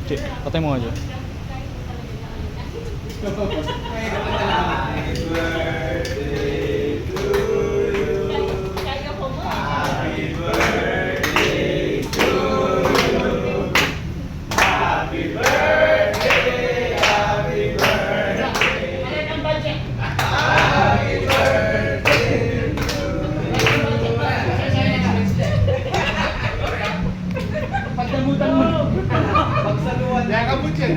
Che, patay mo nga dyan. Pagdamutan mo. Pagsaluan. Kaya ka mo dyan.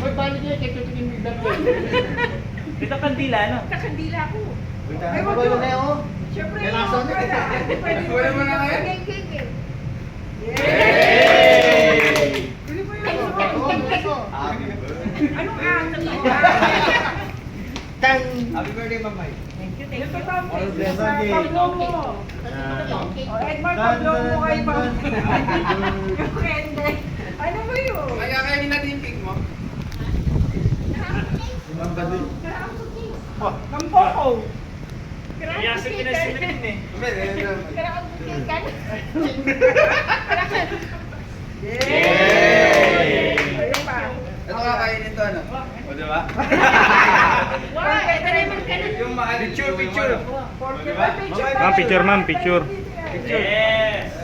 May paano dyan? Kaya tutingin mo yung Dito kandila, no? kakandila ko. Ay, wag mo na yun. Siyempre, Kailangan wala. Pwede Wala mo na ngayon. Geng-geng eh. Yay! Pwede mo yun. Anong Tan! Happy birthday, Mamay. Ito pa mo. All blessed. Pablong mo. O, Edmar, pablong mo kay Pam. Yung kende. Ano mo yun? Kaya kayo natin yung cake mo? Nampoko. Yasin pinasilipin eh. Yay! Ayun pa. Ito kakainin to, ano? O, diba? Ito na yung Yung picture. Picture. Ma'am, picture ma'am, picture. Yes!